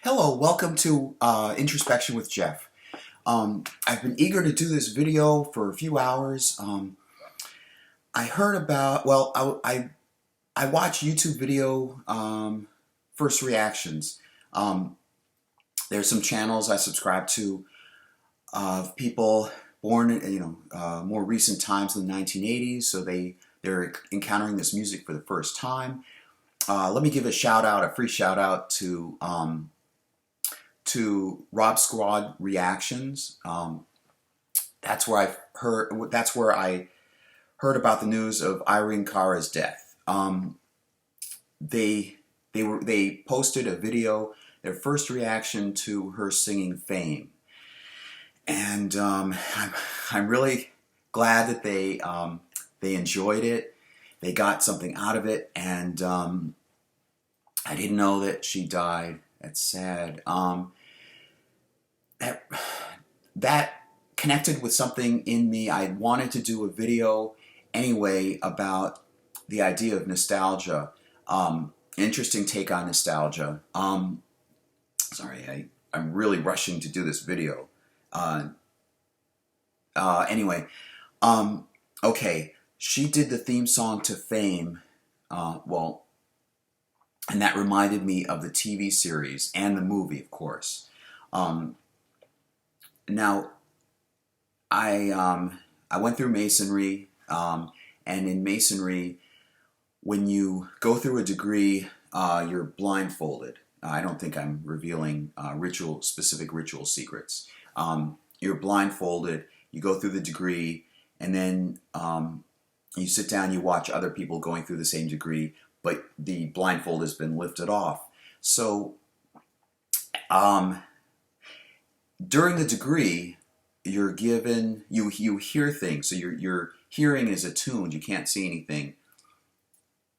Hello, welcome to Introspection with Jeff. I've been eager to do this video for a few hours. I heard about, I watch YouTube video first reactions. There's some channels I subscribe to of people born in more recent times than the 1980s, so they're encountering this music for the first time. Let me give a shout out, a free shout out to Rob Squad Reactions. That's where I heard about the news of Irene Cara's death. They posted a video, their first reaction to her singing "Fame," and I'm really glad that they enjoyed it. They got something out of it, and I didn't know that she died. That's sad. That connected with something in me. I wanted to do a video anyway about the idea of nostalgia. Interesting take on nostalgia. Sorry, I'm really rushing to do this video. Anyway, okay, she did the theme song to Fame. And that reminded me of the TV series and the movie, of course. Now, I went through Masonry, and in Masonry, when you go through a degree, you're blindfolded. I don't think I'm revealing specific ritual secrets. You're blindfolded, you go through the degree, and then you sit down, you watch other people going through the same degree, but the blindfold has been lifted off. So during the degree, you're given, you hear things, so your hearing is attuned, you can't see anything,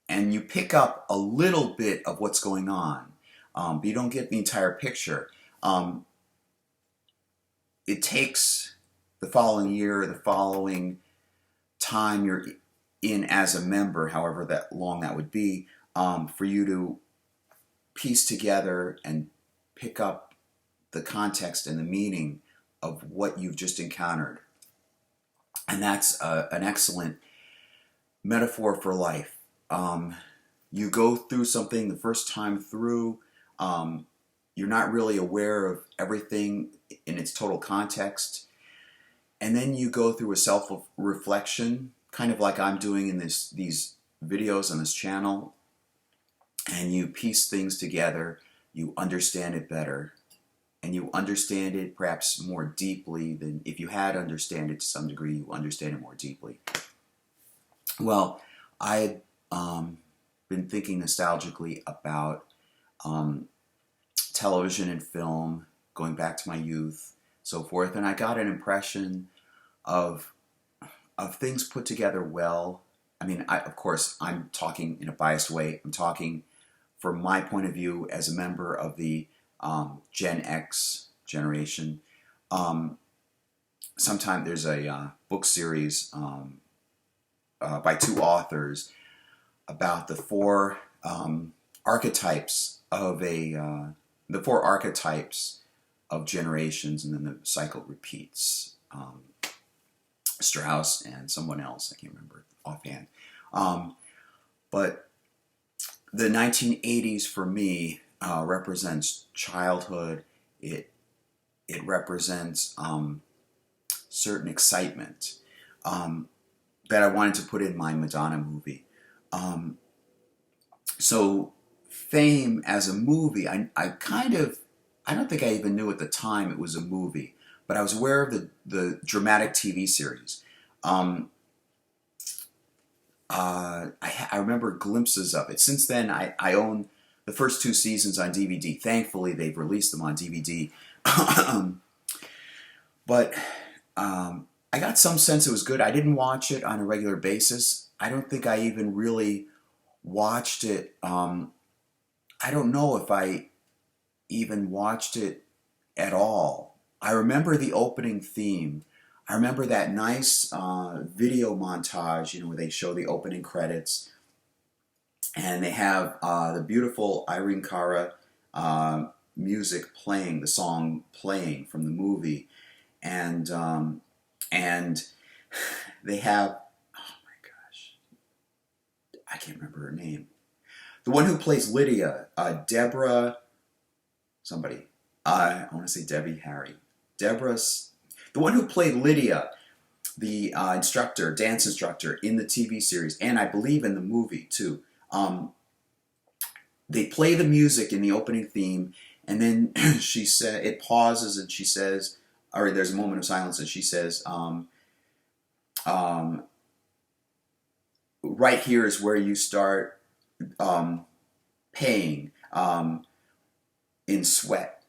and you pick up a little bit of what's going on, but you don't get the entire picture. It takes the following year, the following time you're in as a member, however that long that would be, for you to piece together and pick up the context and the meaning of what you've just encountered. And that's an excellent metaphor for life. You go through something the first time through, you're not really aware of everything in its total context, and then you go through a self-reflection, kind of like I'm doing in these videos on this channel, and you piece things together, you understand it better, and you understand it perhaps more deeply than if you had understand it to some degree, you understand it more deeply. Well, I had been thinking nostalgically about television and film, going back to my youth, so forth, and I got an impression of things put together well. I mean, of course, I'm talking in a biased way. I'm talking from my point of view as a member of the Gen X generation. Sometime there's a book series by two authors about the four archetypes of generations, and then the cycle repeats. Strauss and someone else, I can't remember offhand. But the 1980s for me represents childhood. It represents certain excitement that I wanted to put in my Madonna movie. So Fame as a movie, I don't think I even knew at the time it was a movie, but I was aware of the dramatic TV series. I remember glimpses of it. Since then, I own the first two seasons on DVD. Thankfully, they've released them on DVD. But I got some sense it was good. I didn't watch it on a regular basis. I don't think I even really watched it. I don't know if I even watched it at all. I remember the opening theme. I remember that nice video montage, where they show the opening credits, and they have the beautiful Irene Cara music playing, the song playing from the movie, and and they have, oh my gosh, I can't remember her name. The one who plays Lydia, Deborah, somebody. I want to say Debbie Harry. Deborah's the one who played Lydia, the instructor, dance instructor in the TV series, and I believe in the movie too. They play the music in the opening theme, and then she said it pauses, and she says, or there's a moment of silence, and she says, "Right here is where you start paying in sweat."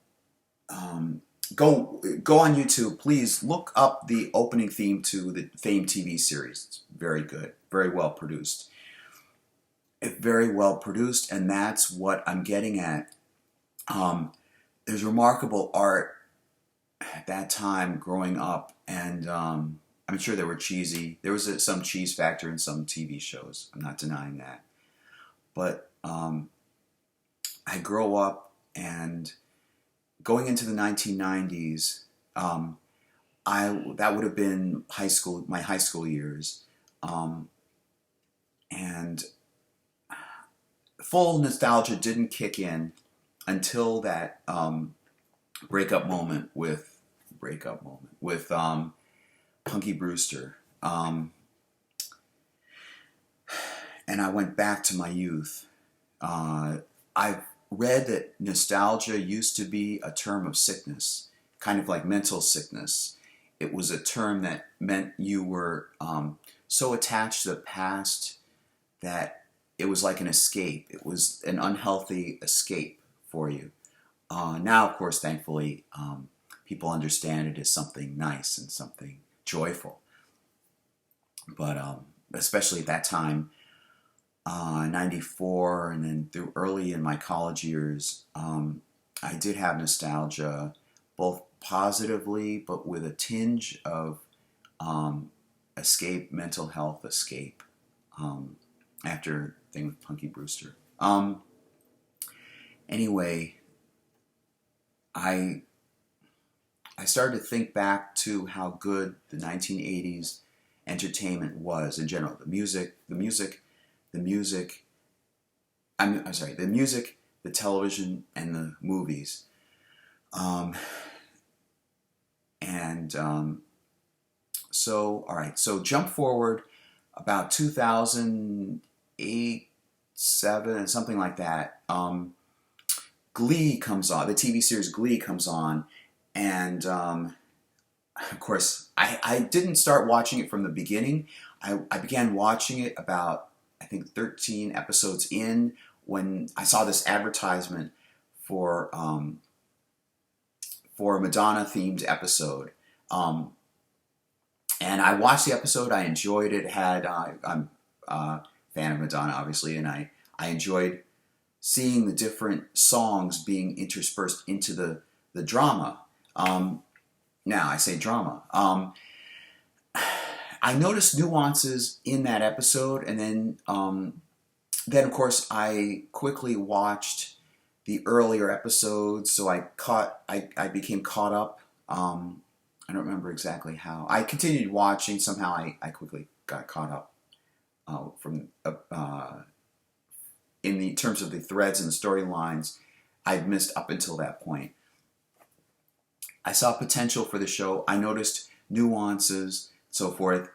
Go on YouTube, please look up the opening theme to the Fame TV series. It's very good, very well produced. Very well produced, and that's what I'm getting at. There's remarkable art at that time growing up, and I'm sure there was some cheese factor in some TV shows. I'm not denying that. But I grow up, and going into the 1990s, that would have been my high school years, and full nostalgia didn't kick in until that breakup moment with Punky Brewster, and I went back to my youth. I've read that nostalgia used to be a term of sickness, kind of like mental sickness. It was a term that meant you were so attached to the past that it was like an escape. It was an unhealthy escape for you. Now, of course, thankfully, people understand it as something nice and something joyful. But especially at that time, 94, and then through early in my college years, I did have nostalgia, both positively, but with a tinge of escape, mental health escape, after thing with Punky Brewster. Anyway, I started to think back to how good the 1980s entertainment was in general. The music, the television, and the movies. So, all right, so jump forward about 2008, 7, something like that. Glee comes on, the TV series Glee comes on, and of course, I didn't start watching it from the beginning. I began watching it about, I think, 13 episodes in, when I saw this advertisement for a Madonna-themed episode. And I watched the episode. I enjoyed it. I'm a fan of Madonna, obviously, and I enjoyed seeing the different songs being interspersed into the drama. Now, I say drama. I noticed nuances in that episode, and then of course, I quickly watched the earlier episodes, so I became caught up. I don't remember exactly how. I continued watching. Somehow I quickly got caught up in the terms of the threads and the storylines I'd missed up until that point. I saw potential for the show. I noticed nuances, so forth.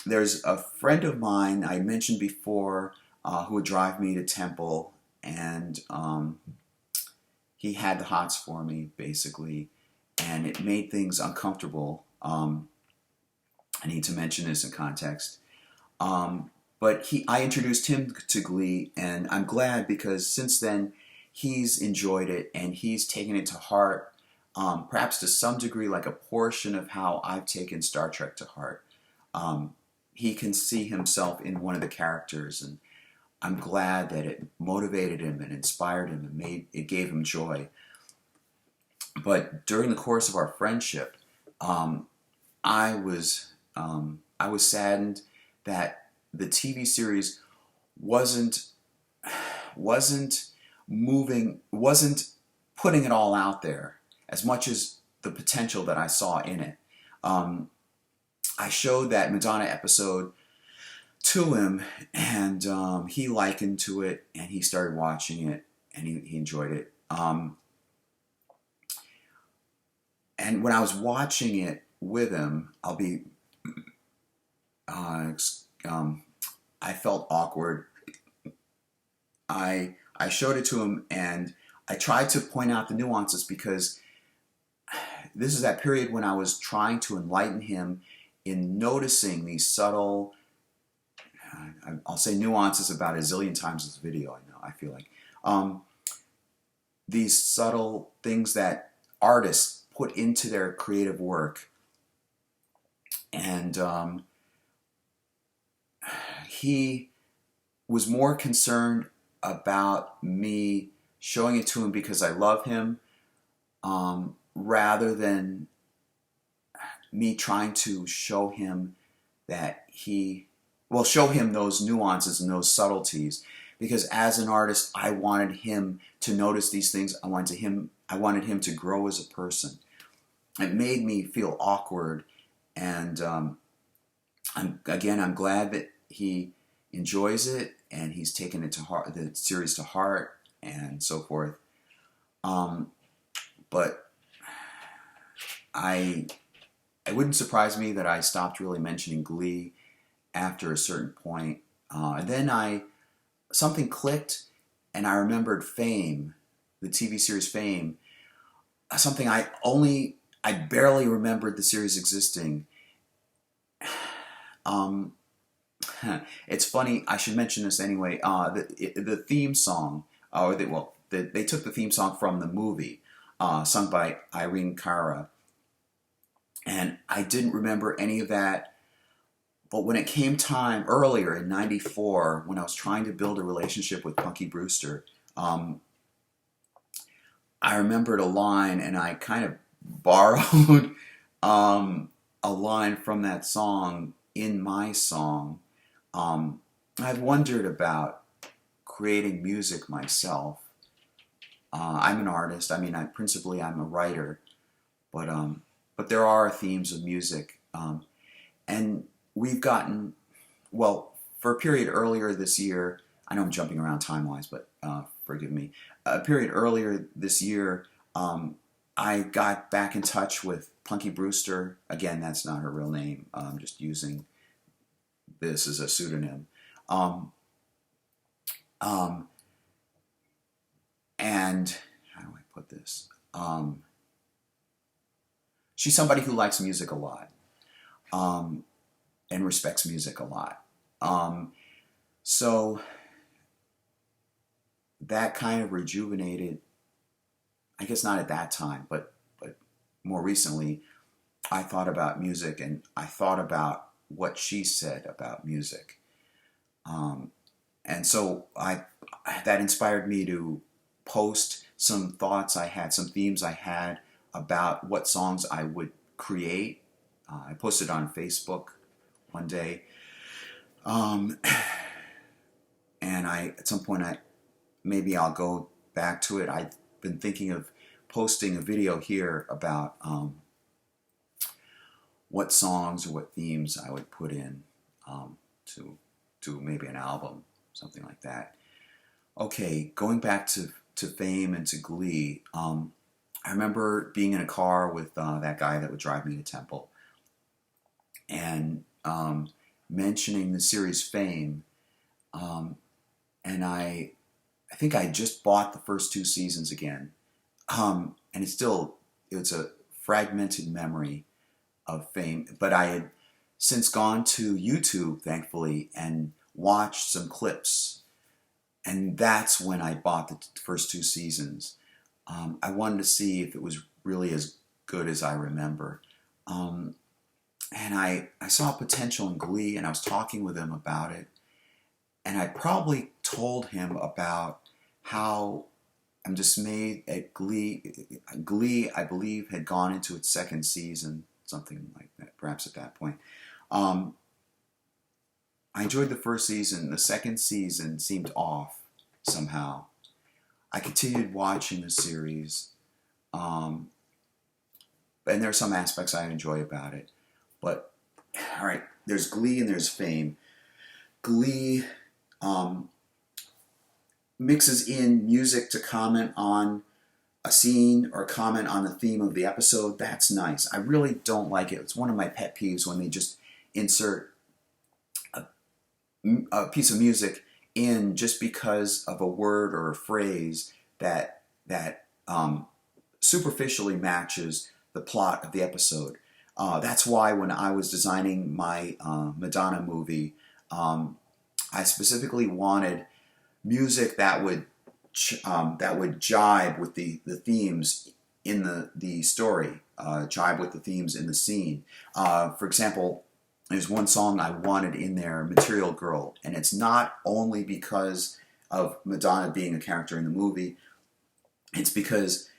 There's a friend of mine I mentioned before who would drive me to Temple, and he had the hots for me, basically, and it made things uncomfortable. I need to mention this in context. But I introduced him to Glee, and I'm glad, because since then he's enjoyed it and he's taken it to heart, perhaps to some degree like a portion of how I've taken Star Trek to heart. He can see himself in one of the characters, and I'm glad that it motivated him and inspired him and it gave him joy. But during the course of our friendship, I was saddened that the TV series wasn't putting it all out there, as much as the potential that I saw in it. I showed that Madonna episode to him, and he likened to it, and he started watching it, and he enjoyed it. And when I was watching it with him, I felt awkward. I showed it to him, and I tried to point out the nuances, because this is that period when I was trying to enlighten him in noticing these subtle, I'll say nuances about a zillion times this video, I feel like. These subtle things that artists put into their creative work. And he was more concerned about me showing it to him because I love him, rather than me trying to show him that show him those nuances and those subtleties. Because as an artist, I wanted him to notice these things. I wanted him to grow as a person. It made me feel awkward, and I'm glad that he enjoys it and he's taken it to heart, the series to heart, and so forth. But it wouldn't surprise me that I stopped really mentioning Glee after a certain point. And then something clicked, and I remembered Fame, the TV series Fame. Something I barely remembered the series existing. It's funny, I should mention this anyway. The theme song, they took the theme song from the movie, sung by Irene Cara. And I didn't remember any of that. But when it came time earlier in '94, when I was trying to build a relationship with Punky Brewster, I remembered a line, and I kind of borrowed a line from that song in my song. I've wondered about creating music myself. I'm an artist. I mean, principally I'm a writer, but there are themes of music, and we've gotten, for a period earlier this year. I know I'm jumping around time-wise, but forgive me. A period earlier this year, I got back in touch with Punky Brewster. Again, that's not her real name. I'm just using this as a pseudonym. And how do I put this? She's somebody who likes music a lot, and respects music a lot. So that kind of rejuvenated, I guess not at that time, but more recently, I thought about music, and I thought about what she said about music. And so that inspired me to post some thoughts I had, some themes I had about what songs I would create. I posted on Facebook one day. And at some point, maybe I'll go back to it. I've been thinking of posting a video here about what songs or what themes I would put in to maybe an album, something like that. Okay, going back to Fame and to Glee, I remember being in a car with that guy that would drive me to Temple, and mentioning the series Fame, and I think I just bought the first 2 seasons again, and it's a fragmented memory of Fame, but I had since gone to YouTube, thankfully, and watched some clips, and that's when I bought the first 2 seasons. I wanted to see if it was really as good as I remember. And I saw potential in Glee, and I was talking with him about it. And I probably told him about how I'm dismayed at Glee. Glee, I believe, had gone into its 2nd season, something like that, perhaps at that point. I enjoyed the 1st season. The 2nd season seemed off somehow. I continued watching the series, And there are some aspects I enjoy about it. But, all right, there's Glee and there's Fame. Glee mixes in music to comment on a scene or comment on the theme of the episode. That's nice. I really don't like it. It's one of my pet peeves when they just insert a piece of music in just because of a word or a phrase that superficially matches the plot of the episode. That's why when I was designing my Madonna movie, I specifically wanted music that would jibe with the themes in the story, jibe with the themes in the scene. For example, there's one song I wanted in there, Material Girl, and it's not only because of Madonna being a character in the movie, it's because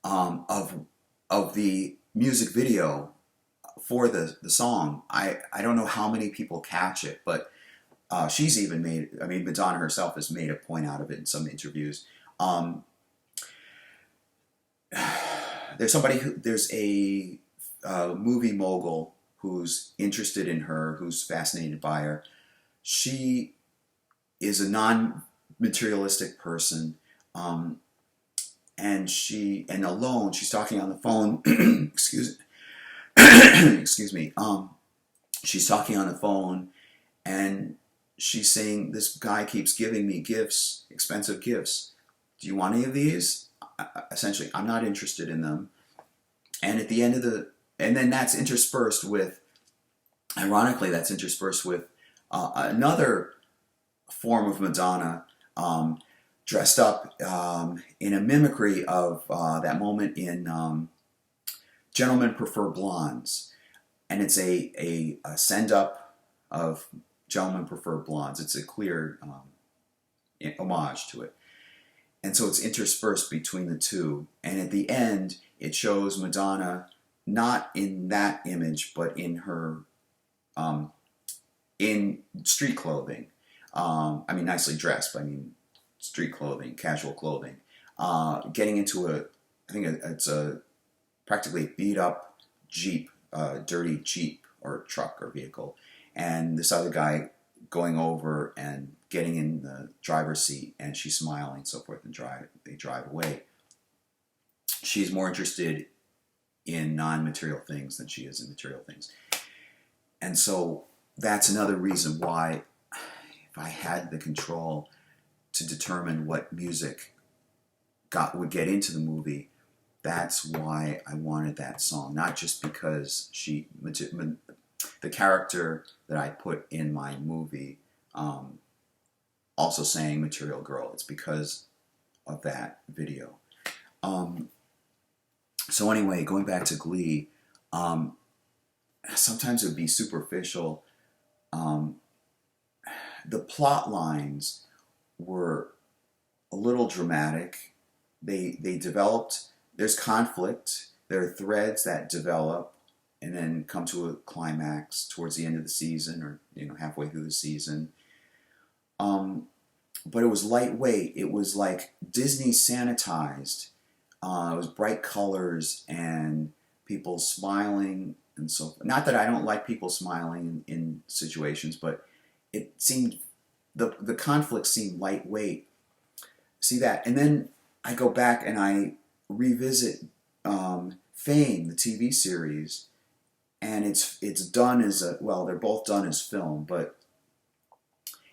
of the music video for the song. I don't know how many people catch it, but she's even made, I mean, Madonna herself has made a point out of it in some interviews. There's a movie mogul who's interested in her, who's fascinated by her. She is a non-materialistic person, and alone, she's talking on the phone, excuse me, she's talking on the phone, and she's saying, this guy keeps giving me gifts, expensive gifts. Do you want any of these? Essentially, I'm not interested in them. And at the end of and then that's interspersed with, ironically, another form of Madonna dressed up in a mimicry of that moment in Gentlemen Prefer Blondes. And it's a send-up of Gentlemen Prefer Blondes. It's a clear homage to it. And so it's interspersed between the two. And at the end, it shows Madonna not in that image, but in her, in street clothing. I mean, nicely dressed, but I mean, street clothing, casual clothing. Getting into I think it's practically a beat up Jeep, dirty Jeep or truck or vehicle. And this other guy going over and getting in the driver's seat, and she's smiling and so forth, and they drive away. She's more interested in non-material things than she is in material things. And so that's another reason why, if I had the control to determine what music would get into the movie, that's why I wanted that song. Not just because the character that I put in my movie also sang Material Girl. It's because of that video. So anyway, going back to Glee, sometimes it would be superficial. The plot lines were a little dramatic. They developed, there's conflict, there are threads that develop and then come to a climax towards the end of the season, or halfway through the season. But it was lightweight. It was like Disney sanitized. It was bright colors and people smiling and so forth. Not that I don't like people smiling in situations, but it seemed, the conflict seemed lightweight. See that? And then I go back and I revisit Fame, the TV series, and it's done as they're both done as film, but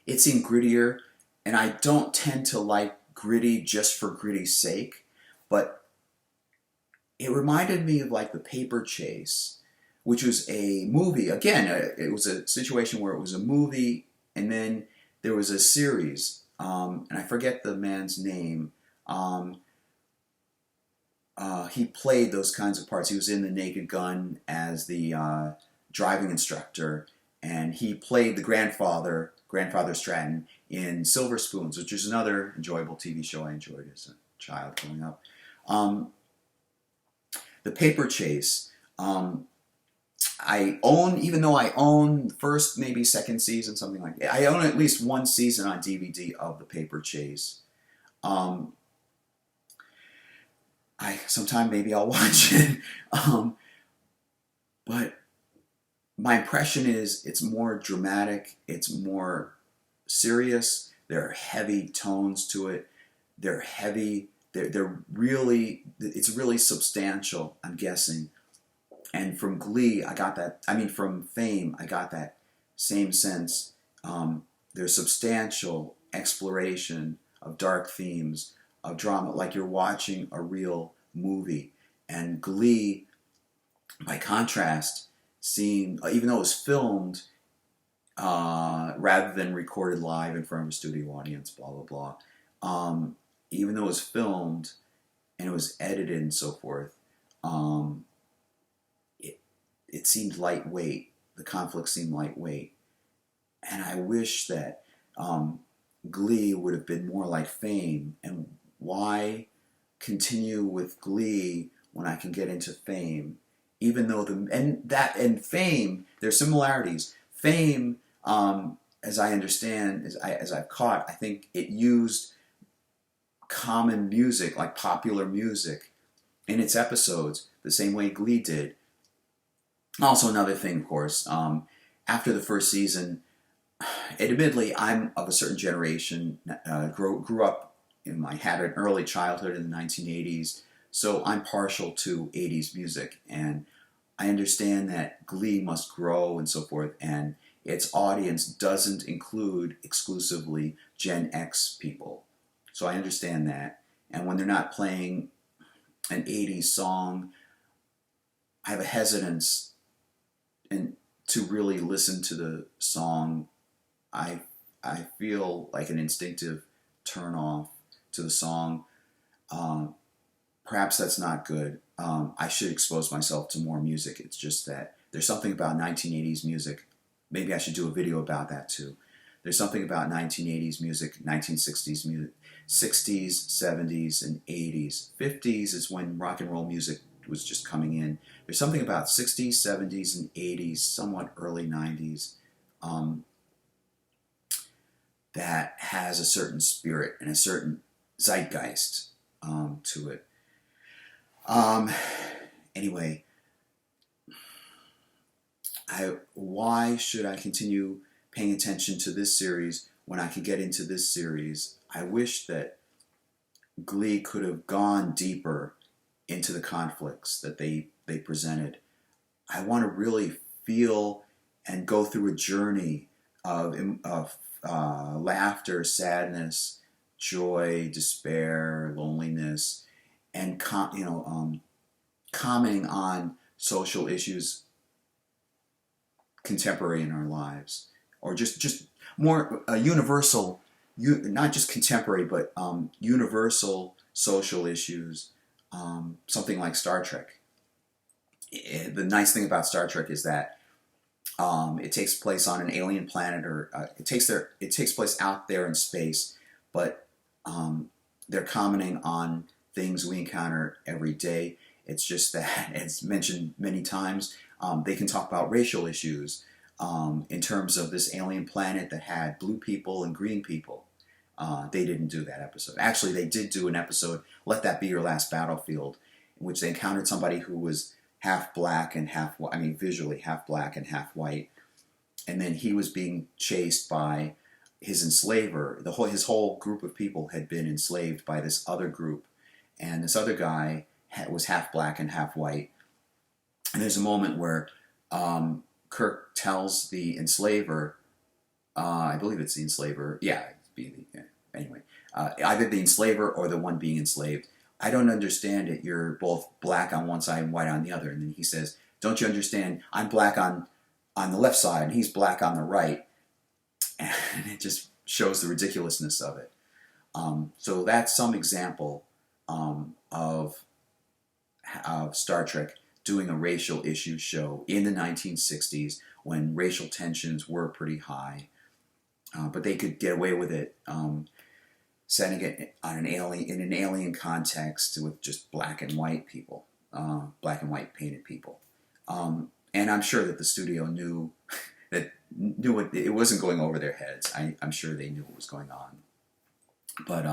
it seemed grittier, and I don't tend to like gritty just for gritty's sake, but it reminded me of like The Paper Chase, which was a movie. Again, it was a situation where it was a movie, and then there was a series, and I forget the man's name. He played those kinds of parts. He was in The Naked Gun as the driving instructor, and he played the grandfather Stratton, in Silver Spoons, which is another enjoyable TV show I enjoyed as a child growing up. The Paper Chase, I own, even though I own the first, maybe second season, something like that. I own at least one season on DVD of The Paper Chase. I sometime maybe I'll watch it. But my impression is it's more dramatic, it's more serious. There are heavy tones to it. They're heavy. They're really, it's really substantial, I'm guessing. And from Glee, I got that. I mean, from Fame, I got that same sense. There's substantial exploration of dark themes, of drama, like you're watching a real movie. And Glee, by contrast, seeing, even though it was filmed rather than recorded live in front of a studio audience, blah, blah, blah, even though it was filmed and it was edited and so forth, it seemed lightweight. The conflict seemed lightweight. And I wish that Glee would have been more like Fame. And why continue with Glee when I can get into Fame? Even though and Fame, there's similarities. Fame, as I understand, as I've caught, I think it used common music, like popular music, in its episodes, the same way Glee did. Also, another thing, of course, after the first season, admittedly, I'm of a certain generation, grew up, had an early childhood in the 1980s, so I'm partial to 80s music, and I understand that Glee must grow and so forth, and its audience doesn't include exclusively Gen X people. So I understand that. And when they're not playing an 80s song, I have a hesitance to really listen to the song. I feel like an instinctive turn off to the song. Perhaps that's not good. I should expose myself to more music. It's just that there's something about 1980s music. Maybe I should do a video about that too. There's something about 1980s music, 1960s music, 60s, 70s, and 80s. 50s is when rock and roll music was just coming in. There's something about 60s, 70s, and 80s, somewhat early 90s, that has a certain spirit and a certain zeitgeist to it. Anyway, why should I continue paying attention to this series when I can get into this series? I wish that Glee could have gone deeper into the conflicts that they presented. I want to really feel and go through a journey of laughter, sadness, joy, despair, loneliness, and commenting on social issues contemporary in our lives, or just more universal, not just contemporary, but universal social issues. Something like Star Trek. The nice thing about Star Trek is that it takes place on an alien planet, or it takes place out there in space, but they're commenting on things we encounter every day. It's just that, as mentioned many times, they can talk about racial issues in terms of this alien planet that had blue people and green people. They didn't do that episode. Actually, they did do an episode, Let That Be Your Last Battlefield, in which they encountered somebody who was half black and half white, visually half black and half white. And then he was being chased by his enslaver. His whole group of people had been enslaved by this other group. And this other guy was half black and half white. And there's a moment where Kirk tells the enslaver, I believe it's the enslaver, anyway, either the enslaver or the one being enslaved, I don't understand it. You're both black on one side and white on the other. And then he says, don't you understand? I'm black on the left side and he's black on the right. And it just shows the ridiculousness of it. So that's some example of Star Trek doing a racial issue show in the 1960s when racial tensions were pretty high. But they could get away with it, setting it on in an alien context with just black and white people, black and white painted people. And I'm sure that the studio knew it wasn't going over their heads. I'm sure they knew what was going on. But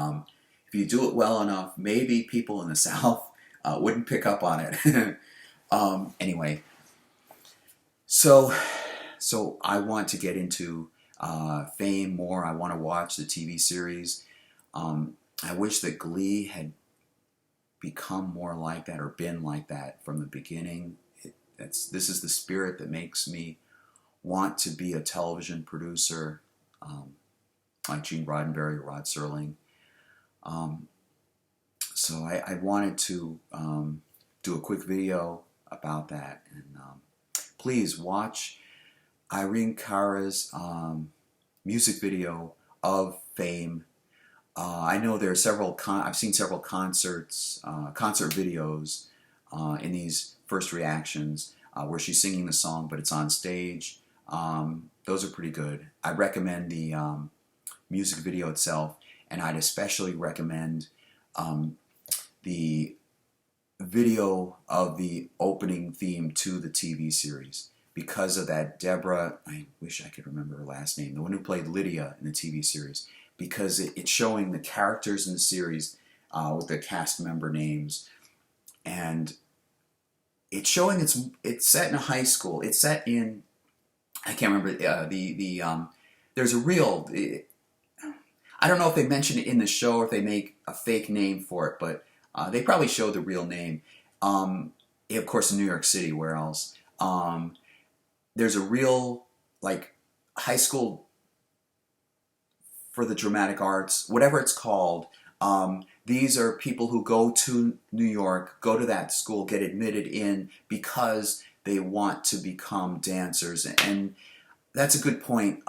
if you do it well enough, maybe people in the South wouldn't pick up on it. Anyway, so I want to get into Fame more. I want to watch the TV series. I wish that Glee had become more like that or been like that from the beginning. This is the spirit that makes me want to be a television producer, like Gene Roddenberry or Rod Serling. So I wanted to do a quick video about that. And please watch Irene Cara's music video of Fame. I know there are several. I've seen several concert videos in these first reactions where she's singing the song, but it's on stage. Those are pretty good. I recommend the music video itself, and I'd especially recommend the video of the opening theme to the TV series because of that Deborah. I wish I could remember her last name. The one who played Lydia in the TV series. Because it's showing the characters in the series with the cast member names, and it's showing it's set in a high school. It's set in, I can't remember there's a real. I don't know if they mention it in the show or if they make a fake name for it, but they probably show the real name. Of course, in New York City. Where else? There's a real high school for the dramatic arts, whatever it's called. These are people who go to New York, go to that school, get admitted in because they want to become dancers. And that's a good point.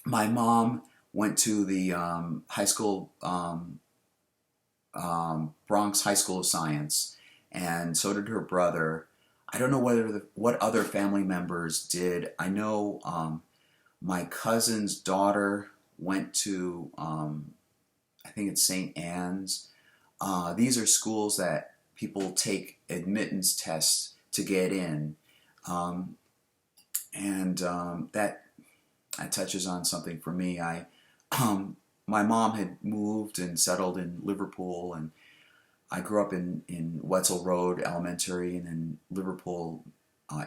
My mom went to the high school, Bronx High School of Science, and so did her brother. I don't know what other family members did. I know my cousin's daughter went to, I think it's St. Anne's. These are schools that people take admittance tests to get in. That touches on something for me. My mom had moved and settled in Liverpool, and I grew up in Wetzel Road Elementary and then Liverpool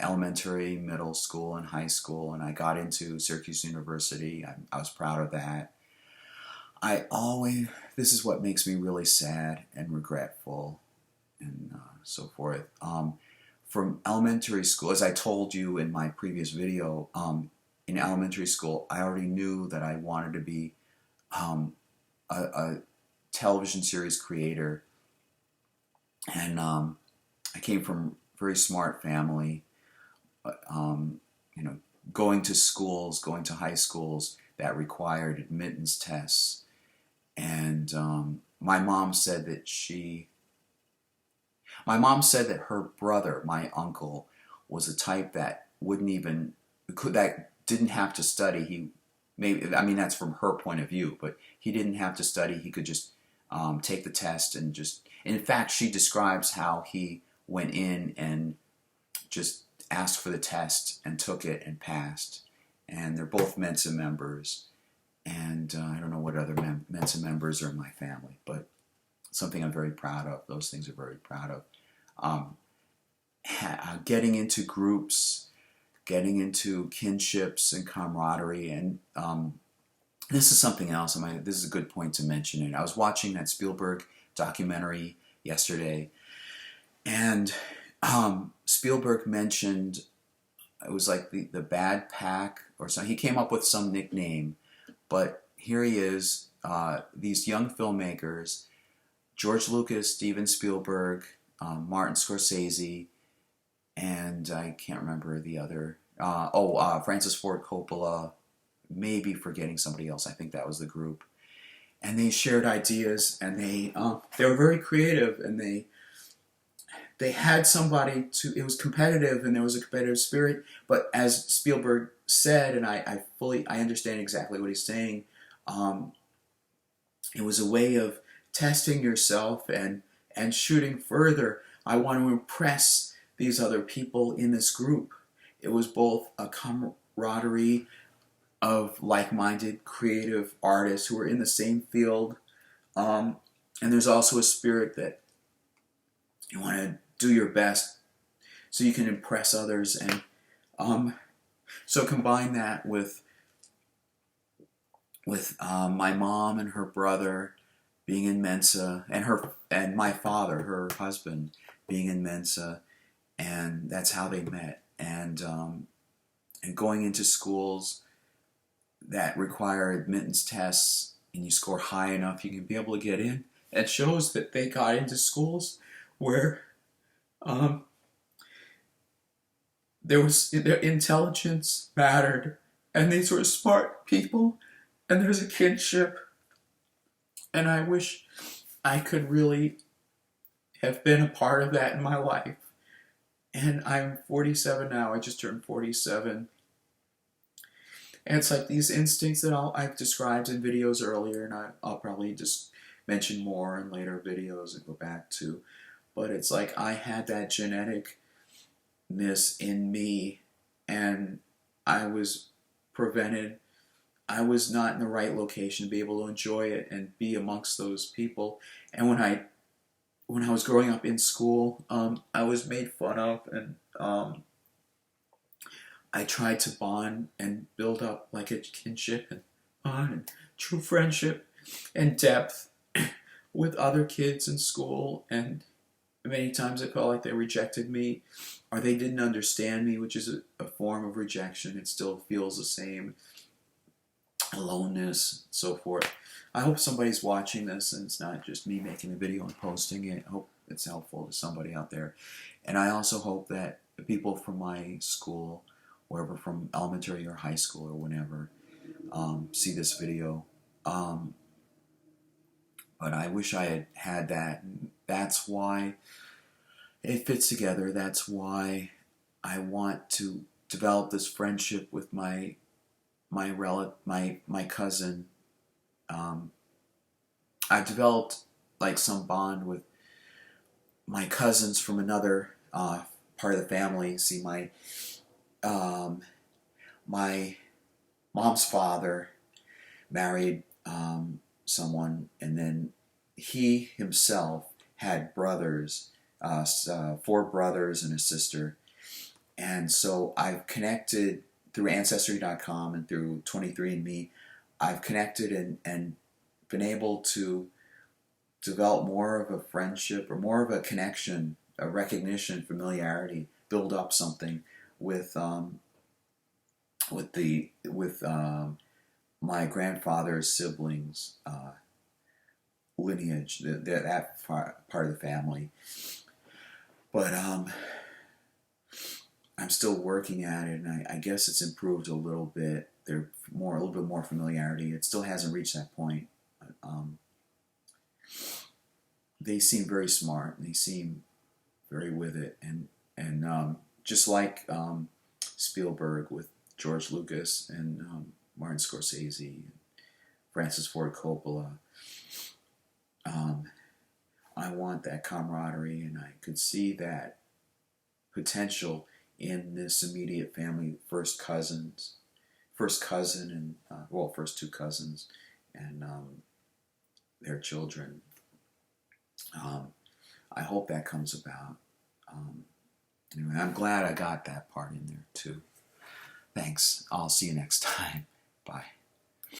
elementary, middle school, and high school, and I got into Syracuse University. I was proud of that. This is what makes me really sad and regretful and so forth. From elementary school, as I told you in my previous video, in elementary school, I already knew that I wanted to be a television series creator. And I came from a very smart family. Going to schools, going to high schools that required admittance tests. And my mom said that her brother, my uncle, was a type that that didn't have to study. That's from her point of view, but he didn't have to study. He could just take the test and in fact, she describes how he went in and just asked for the test and took it and passed. And they're both Mensa members. And I don't know what other Mensa members are in my family, but something I'm very proud of. Those things I'm very proud of. Getting into groups, getting into kinships and camaraderie. And this is something else. This is a good point to mention it. I was watching that Spielberg documentary yesterday, and Spielberg mentioned, it was like the Bad Pack or something. He came up with some nickname, but here he is, these young filmmakers, George Lucas, Steven Spielberg, Martin Scorsese, and I can't remember the other, Francis Ford Coppola, maybe forgetting somebody else. I think that was the group. And they shared ideas, and they were very creative, and they had somebody it was competitive, and there was a competitive spirit, but as Spielberg said, and I understand exactly what he's saying, it was a way of testing yourself and shooting further. I want to impress these other people in this group. It was both a camaraderie of like-minded creative artists who were in the same field, and there's also a spirit that You want to do your best so you can impress others, and so combine that with my mom and her brother being in Mensa, and my father, her husband, being in Mensa, and that's how they met. And going into schools that require admittance tests, and you score high enough, you can be able to get in. It shows that they got into schools where their intelligence mattered, and these were smart people, and there's a kinship. And I wish I could really have been a part of that in my life. And I'm 47 now. I just turned 47. And it's like these instincts that I've described in videos earlier, and I'll probably just mention more in later videos and go back to. But it's like I had that geneticness in me, and I was prevented. I was not in the right location to be able to enjoy it and be amongst those people. And when I was growing up in school, I was made fun of, and I tried to bond and build up like a kinship and bond and true friendship and depth with other kids in school. And many times I felt like they rejected me, or they didn't understand me, which is a form of rejection. It still feels the same. Aloneness, so forth. I hope somebody's watching this and it's not just me making a video and posting it. I hope it's helpful to somebody out there. And I also hope that the people from my school, wherever, from elementary or high school or whenever, see this video. But I wish I had had that. And that's why it fits together. That's why I want to develop this friendship with my cousin. I've developed like some bond with my cousins from another part of the family. See, my mom's father married someone, and then he himself had brothers, 4 brothers and a sister. And so I've connected through Ancestry.com and through 23andMe. I've connected and been able to develop more of a friendship, or more of a connection, a recognition, familiarity, build up something with my grandfather's siblings, lineage, that part of the family. But I'm still working at it, and I guess it's improved a little bit. There's a little bit more familiarity. It still hasn't reached that point. But, they seem very smart, and they seem very with it, and just like Spielberg with George Lucas and Martin Scorsese, and Francis Ford Coppola. I want that camaraderie, and I could see that potential in this immediate family. First cousin, and first 2 cousins, and their children. I hope that comes about. Anyway, I'm glad I got that part in there too. Thanks. I'll see you next time. Bye.